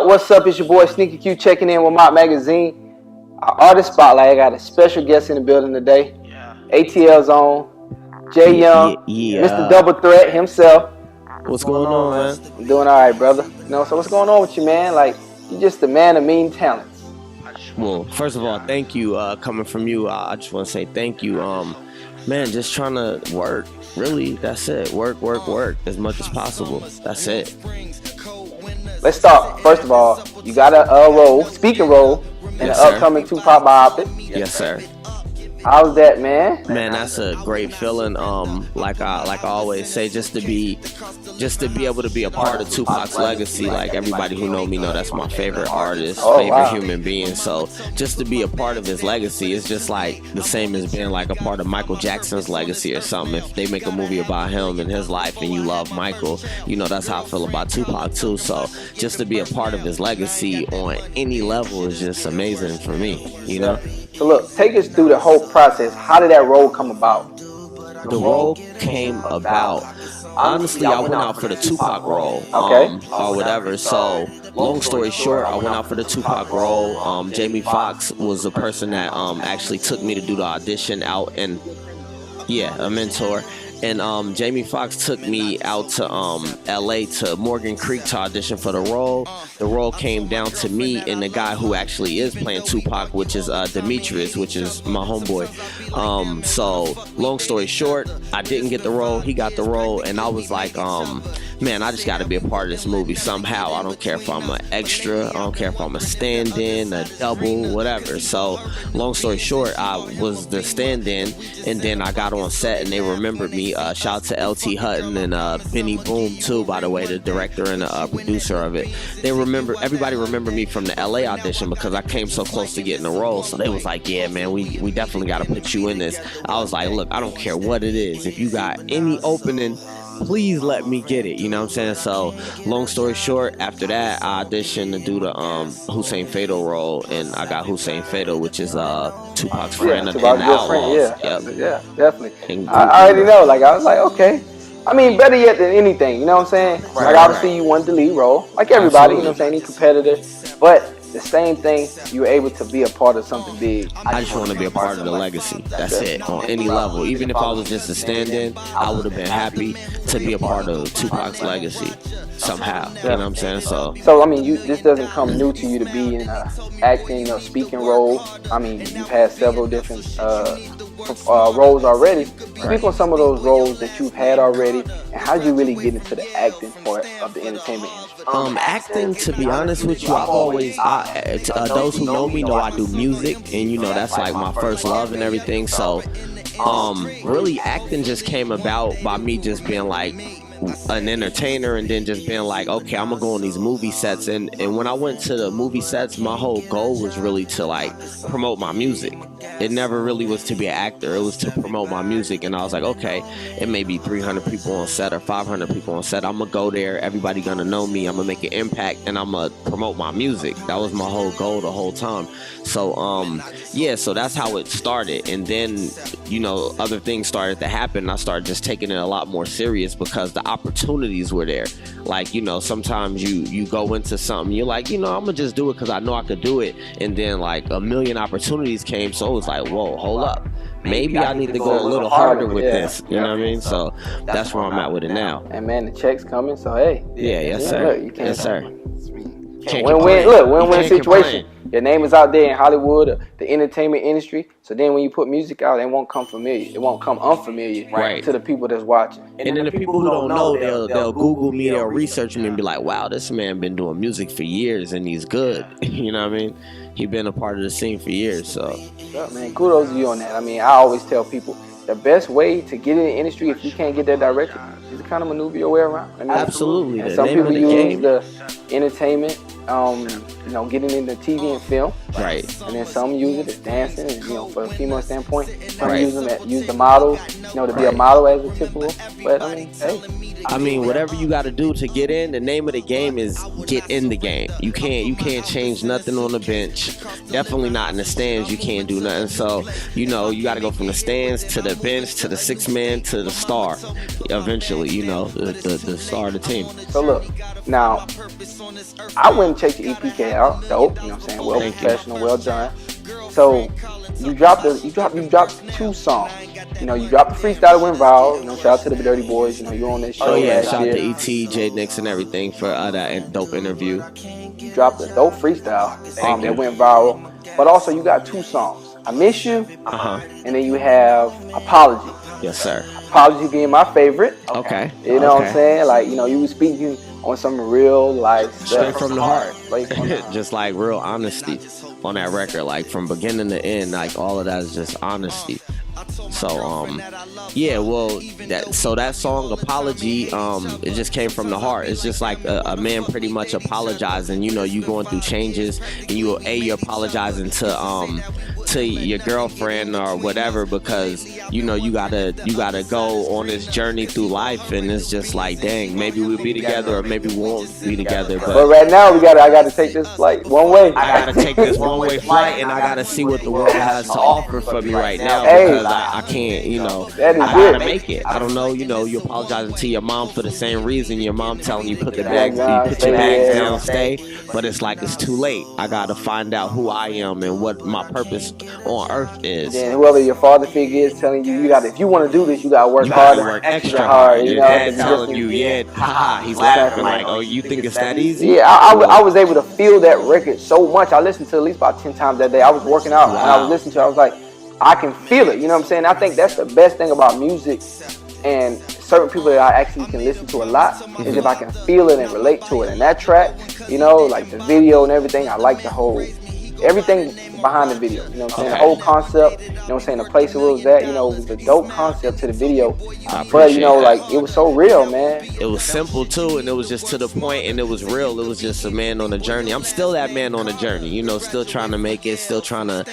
What's up? It's your boy SneakerQue checking in with my magazine. Our artist spotlight. I got a special guest in the building today. ATL's on. Jay Young, Mr. Double Threat himself. What's going on, man? I'm doing all right, brother. So what's going on with you, man? Like, you're just a man of mean talents. Well, first of all, thank you. Coming from you, I just want to say thank you. Man, just trying to work. Really, that's it. Work as much as possible. That's it. Let's start. First of all, you got a speaking role in the upcoming Tupac Biopic. Yes, sir. How's that, man? Man, that's a great feeling. Like I always say, just to be able to be a part of Tupac's legacy. Like everybody who know me know that's my favorite artist, favorite human being. So just to be a part of his legacy is just like the same as being like a part of Michael Jackson's legacy or something. If they make a movie about him and his life and you love Michael, you know that's how I feel about Tupac too. So just to be a part of his legacy on any level is just amazing for me, you know? So look, take us through the whole process. How did that role come about? The role came about. Honestly, I went out for the Tupac role, or whatever. So, long story short, I went out for the Tupac role. Jamie Foxx was the person that actually took me to do the audition out, and a mentor. And Jamie Foxx took me out to LA to Morgan Creek to audition for the role. The role came down to me and the guy who actually is playing Tupac, which is Demetrius, which is my homeboy. So long story short, I didn't get the role. He got the role, and I was like, man, I just got to be a part of this movie somehow. I don't care if I'm an extra. I don't care if I'm a stand-in, a double, whatever. So long story short, I was the stand-in, and then I got on set, and they remembered me. Shout out to LT Hutton and Benny Boom too, by the way, the director and the producer of it. Everybody remembered me from the LA audition because I came so close to getting the role. So they was like, yeah, man, we definitely got to put you in this. I was like, look, I don't care what it is. If you got any opening, please let me get it. You know what I'm saying? So long story short, after that, I auditioned to do the Hussein Fatal role, and I got Hussein Fatal, which is Tupac's friend in the Outlaws. Yeah, definitely. I already know. Like, I was like, okay. I mean, better yet than anything. You know what I'm saying? Like, obviously, you wanted the lead role, like everybody. You know what I'm saying? Any competitor, but the same thing, you were able to be a part of something big. I just want to be a part of the legacy. That's it. On any level. Even if I was just a stand-in, I would have been happy to be a part of Tupac's legacy somehow. You know what I'm saying? So I mean, this doesn't come new to you to be in acting or speaking role. I mean, you've had several different roles already. Speak on some of those roles that you've had already, and how did you really get into the acting part of the entertainment industry? Acting, to be honest with you, I've always, those who know me know I do music, and you know that's like my first love and everything. So, really, acting just came about by me just being like an entertainer, and then just being like, okay, I'm gonna go on these movie sets. And when I went to the movie sets, my whole goal was really to like promote my music. It never really was to be an actor. It was to promote my music. And I was like, okay, it may be 300 people on set or 500 people on set. I'm gonna go there. Everybody gonna know me. I'm gonna make an impact, and I'm gonna promote my music. That was my whole goal the whole time. So so that's how it started. And then, you know, other things started to happen. I started just taking it a lot more serious because the opportunities were there. Like, you know, sometimes you go into something, you're like, you know, I'm gonna just do it because I know I could do it. And then like a million opportunities came. So it was like, whoa, hold up. Maybe I need to go a little harder with this. You know what I mean? So that's where I'm at with it now. And man, the check's coming. So hey. Yes, sir. Look, you can't, yes, sir. Win-win situation. Your name is out there in Hollywood, the entertainment industry. So then when you put music out, it won't come familiar. It won't come unfamiliar to the people that's watching. And then the people who don't know, they'll Google me, they'll research me and be like, wow, this man been doing music for years and he's good. You know what I mean? He been a part of the scene for years. So yeah, man, kudos to you on that. I mean, I always tell people the best way to get in the industry, if you can't get that direction, is to kind of maneuver your way around. I mean, absolutely. And some people use the entertainment, you know, getting into TV and film. Right. And then some use it as dancing, and, you know, for a female standpoint, some use the models. to be a model as a typical. But I mean, hey. I mean, whatever you got to do to get in. The name of the game is get in the game. You can't change nothing on the bench. Definitely not in the stands. You can't do nothing. So you got to go from the stands to the bench to the sixth man to the star. Eventually, the star of the team. So look, now I went and checked your EPK out. Dope. You know what I'm saying? Well professional, well done. So you dropped 2 songs. You dropped the freestyle that went viral. Shout out to the Dirty Boys. You're on this show. Oh yeah, shout out to E.T., J Nix, and everything for that dope interview. You dropped a dope freestyle that went viral. But also you got 2 songs. I Miss You. And then you have Apology. Yes, sir. Apology being my favorite. Okay. You know what I'm saying? Like, you were speaking on some real life stuff. Straight from the heart. Just like real honesty on that record. Like from beginning to end, like all of that is just honesty. So yeah, well, that song Apology, it just came from the heart. It's just like a man pretty much apologizing. You going through changes, and you're apologizing to your girlfriend or whatever, because you gotta go on this journey through life, and it's just like, dang, maybe we'll be together or maybe we won't be together. But right now I gotta take this flight one way. I gotta take this one way flight, and I gotta see what the world has to offer for me right now, because I can't, I gotta make it. I don't know, you apologizing to your mom for the same reason your mom telling you put your bags down, stay, but it's like it's too late. I gotta find out who I am and what my purpose on earth is. And whoever your father figure is telling you, if you want to do this, you gotta work hard, work extra hard. Your dad telling you, he's laughing like, oh, you think it's that easy? Yeah, I was able to feel that record so much. I listened to it at least about 10 times that day. I was working out and I was listening to it. I was like, I can feel it. You know what I'm saying? I think that's the best thing about music and certain people that I actually can listen to a lot is if I can feel it and relate to it. And that track, like the video and everything, I like the whole everything behind the video. You know what I'm saying? The whole concept, what I'm saying? The place it was at, it was a dope concept to the video. But, like, it was so real, man. It was simple, too, and it was just to the point, and it was real. It was just a man on a journey. I'm still that man on a journey, still trying to make it, still trying to,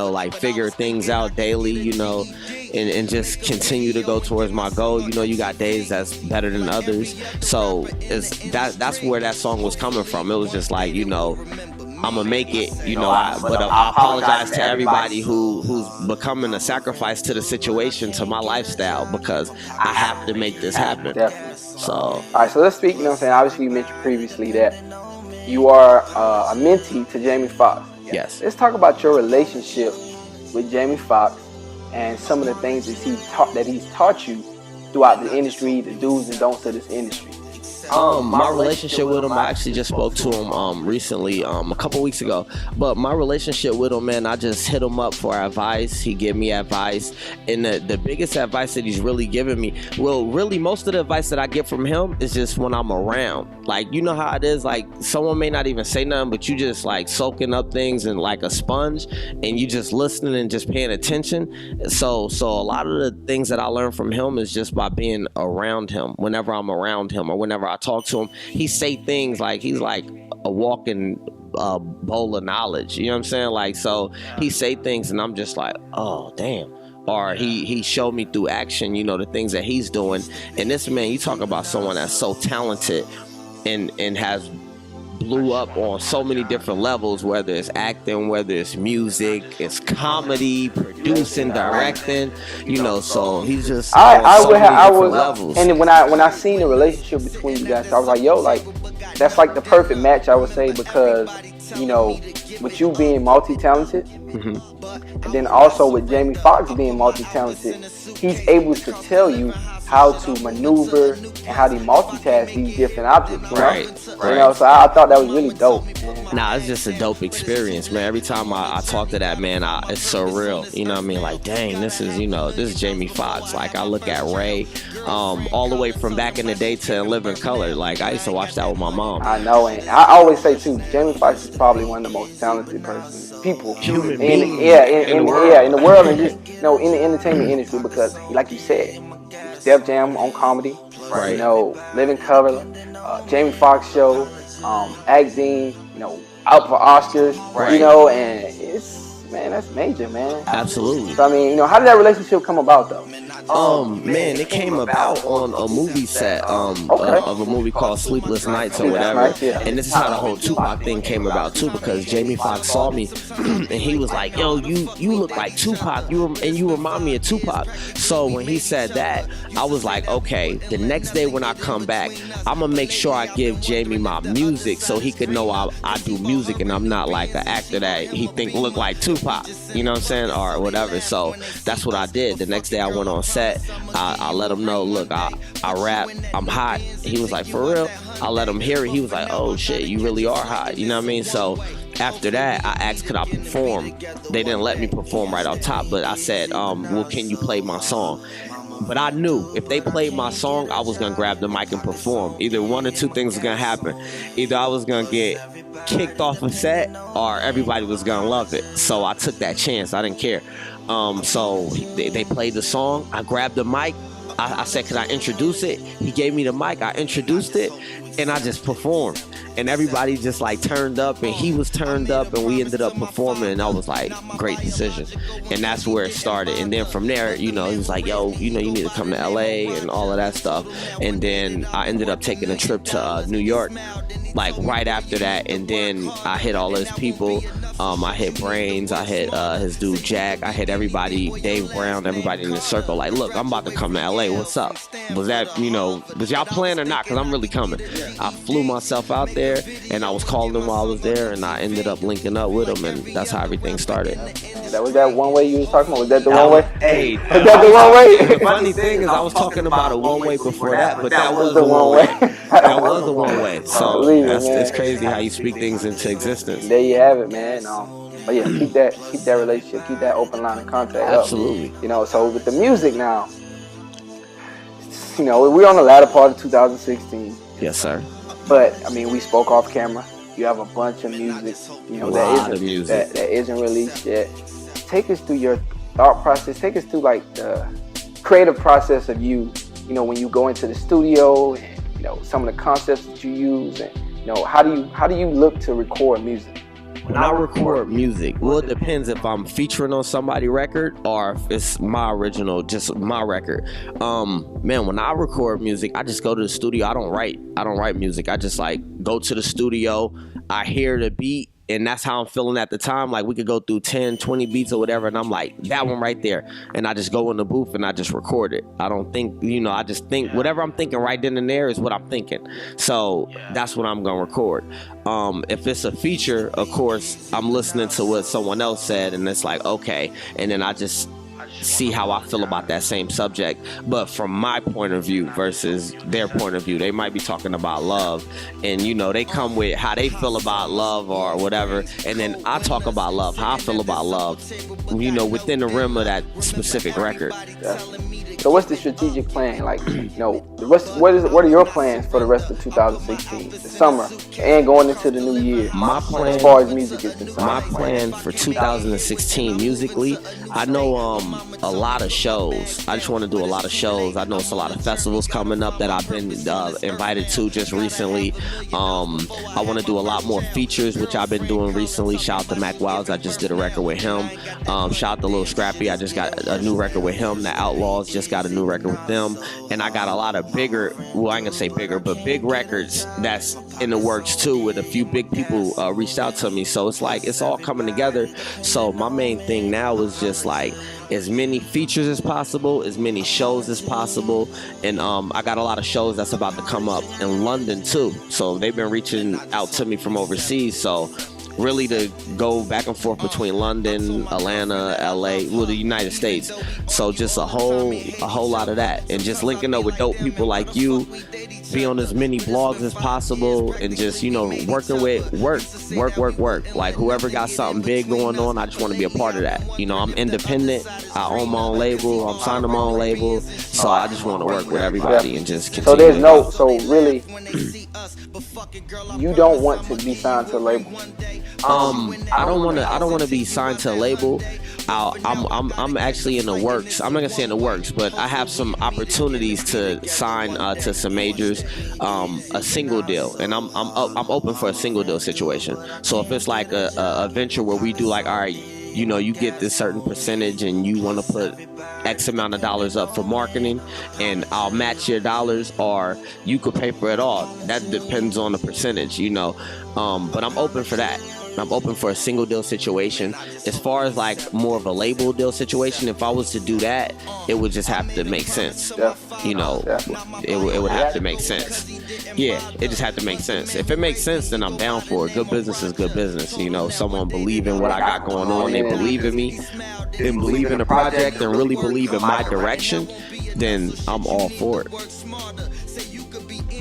like, figure things out daily, and just continue to go towards my goal. You got days that's better than others. So that's where that song was coming from. It was just like, I'm gonna make it, but I apologize to everybody who's becoming a sacrifice to the situation, to my lifestyle, because I have to make this happen. Definitely. So, all right, so let's speak. Obviously you mentioned previously that you are a mentee to Jamie Foxx. Yes. Let's talk about your relationship with Jamie Foxx and some of the things that he's taught you throughout the industry, the do's and don'ts of this industry. My relationship with him, I actually just spoke to him recently, a couple weeks ago. But my relationship with him, man, I just hit him up for advice. He gave me advice, and the biggest advice that he's really given me, well, really most of the advice that I get from him is just when I'm around. Like, you know how it is, like someone may not even say nothing, but you just like soaking up things and like a sponge, and you just listening and just paying attention. So a lot of the things that I learned from him is just by being around him. Whenever I'm around him or whenever I talk to him, he say things like he's like a walking bowl of knowledge. You know what I'm saying? Like, so he say things and I'm just like, oh, damn. Or he showed me through action, the things that he's doing. And this man, you talk about someone that's so talented and has blew up on so many different levels, whether it's acting, whether it's music, it's comedy, producing, directing, so he's just levels. And when I seen the relationship between you guys, I was like, yo, like that's like the perfect match, I would say, because with you being multi-talented, and then also with Jamie Foxx being multi-talented, he's able to tell you how to maneuver and how to multitask these different objects. Right. So I thought that was really dope. Nah, it's just a dope experience, man. Every time I talk to that man, it's surreal. You know what I mean? Like, dang, this is Jamie Foxx. Like, I look at Ray, all the way from back in the day to Living Color. Like, I used to watch that with my mom. I know, and I always say too, Jamie Foxx is probably one of the most talented human beings in the world, and just in the entertainment industry, because like you said, Def Jam on comedy, right? Living Color, Jamie Foxx show, acting, out for Oscars, right? And that's major, man. Absolutely. So I mean, you know, how did that relationship come about though? Man, it came about on a movie set of a movie called Sleepless Nights or whatever. Nights, yeah. And this is how the whole Tupac thing came about too, because Jamie Foxx saw me and he was like, "Yo, you look like Tupac. You remind me of Tupac." So when he said that, I was like, okay, the next day when I come back, I'm gonna make sure I give Jamie my music so he could know I do music and I'm not like an actor that he think look like Tupac. You know what I'm saying? Or whatever. So that's what I did. The next day I went on set. I let him know, look, I rap, I'm hot. He was like, for real? I let him hear it. He was like, oh shit, you really are hot. You know what I mean? So after that, I asked, could I perform? They didn't let me perform right on top, but I said, well, can you play my song? But I knew if they played my song, I was gonna grab the mic and perform. Either one or two things was gonna happen. Either I was gonna get kicked off a set or everybody was gonna love it. So I took that chance. I didn't care. So they played the song. I grabbed the mic. I said, could I introduce it? He gave me the mic. I introduced it, and I just performed. And everybody just like turned up, and he was turned up, and we ended up performing. And I was like, great decision. And that's where it started. And then from there, you know, he was like, yo, you know, you need to come to LA and all of that stuff. And then I ended up taking a trip to New York, like right after that. And then I hit all those people. I hit Brains, I hit his dude Jack, I hit everybody, Dave Brown, everybody in the circle. Like, look, I'm about to come to LA. What's up? Was that, you know, was y'all playing or not? Because I'm really coming. I flew myself out there, and I was calling them while I was there, and I ended up linking up with them, and that's how everything started. That was that one way you was talking about? Was that the one way? Hey, was that the one way? The funny thing is, I was talking about a one way before that, but that was the one way. That was the one way. So it's crazy how you speak things into existence. There you have it, man. But yeah, keep that relationship, keep that open line of contact. Absolutely. You know, so with the music now, you know, we're on the latter part of 2016. Yes, sir. But I mean, we spoke off camera. You have a bunch of music, you know, that isn't released yet. Take us through your thought process. Take us through like the creative process of you know, when you go into the studio, and you know, some of the concepts that you use, and you know, how do you look to record music? When I record music, well, it depends if I'm featuring on somebody's record or if it's my original, just my record. Man, when I record music, I just go to the studio. I don't write music. I just like go to the studio. I hear the beat, and that's how I'm feeling at the time. Like, we could go through 10, 20 beats or whatever, and I'm like, that one right there. And I just go in the booth and I just record it. I don't think, you know, I just think whatever I'm thinking right then and there is what I'm thinking. So that's what I'm going to record. If it's a feature, of course, I'm listening to what someone else said, and it's like, okay. And then I just see how I feel about that same subject, but from my point of view versus their point of view. They might be talking about love, and you know, they come with how they feel about love or whatever, and then I talk about love, how I feel about love, you know, within the rim of that specific record. Yeah. So what's the strategic plan? Like, you know, what are your plans for the rest of 2016, the summer, and going into the new year? My plan, as far as music is concerned. My plan for 2016 musically, I know a lot of shows. I just want to do a lot of shows. I know it's a lot of festivals coming up that I've been invited to just recently. I want to do a lot more features, which I've been doing recently. Shout out to Mac Wilds. I just did a record with him. Shout out to Lil Scrappy. I just got a new record with him. The Outlaws just got a new record with them. And I got a lot of bigger, well, I ain't gonna say bigger, but big records that's in the works too, with a few big people reached out to me. So it's like, it's all coming together. So my main thing now is just like, as many features as possible, as many shows as possible, and I got a lot of shows that's about to come up in London too. So they've been reaching out to me from overseas. So really to go back and forth between London, Atlanta, LA, well, the United States. So just a whole lot of that, and just linking up with dope people like you, be on as many blogs as possible, and just, you know, working with work. Like, whoever got something big going on, I just want to be a part of that. You know, I'm independent. I own my own label. I'm signed to my own label. So I just want to work with everybody and just continue. So really, you don't want to be signed to a label? I don't want to be signed to a label. I'm actually in the works. I'm not gonna say in the works, but I have some opportunities to sign to some majors, a single deal, and I'm open for a single deal situation. So if it's like a venture where we do like, all right, you know, you get this certain percentage and you want to put X amount of dollars up for marketing, and I'll match your dollars, or you could pay for it all. That depends on the percentage, you know. But I'm open for that. I'm open for a single deal situation. As far as like more of a label deal situation, if I was to do that, it would just have to make sense. You know, it would have to make sense. Yeah, it just had to make sense. If it makes sense, then I'm down for it. Good business is good business. You know, someone believe in what I got going on, they believe in me, and believe in the project, and really believe in my direction, then I'm all for it.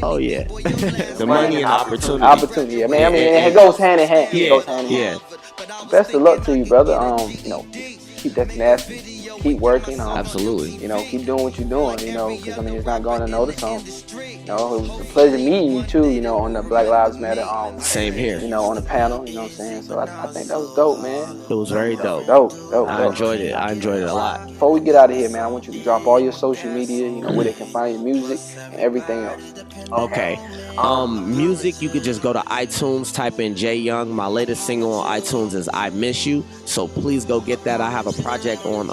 Oh yeah, the money and opportunity. Opportunity. I mean, it goes hand in hand. Yeah, it goes hand in hand. Best of luck to you, brother. You know, keep that tenacity. Keep working. Absolutely. You know, keep doing what you're doing. You know, because I mean, it's not going to notice. You know, it was a pleasure meeting you too. You know, on the Black Lives Matter. Same here. You know, on the panel. You know what I'm saying? So I think that was dope, man. It was very dope. Dope. I enjoyed it. I enjoyed it a lot. Before we get out of here, man, I want you to drop all your social media. You know, where they can find your music and everything else. Okay. Music, you could just go to iTunes, type in Jay Young. My latest single on iTunes is I Miss You, so please go get that. I have a project on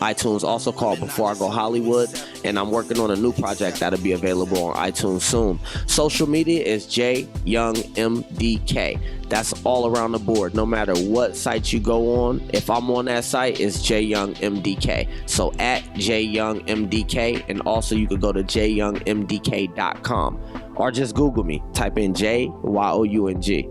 iTunes also called Before I Go Hollywood, and I'm working on a new project that'll be available on iTunes soon. Social media is Jay Young MDK. That's all around the board. No matter what site you go on, if I'm on that site, it's Jay Young MDK. So at Jay Young MDK, and also you could go to jyoungmdk.com. Or just Google me. Type in JYOUNG.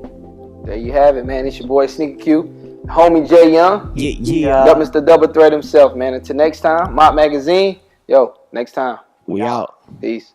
There you have it, man. It's your boy SneakerQue, homie Jay Young. Yeah. Mr. Double Threat himself, man. Until next time, Mott Magazine. Yo, next time. We out. Peace.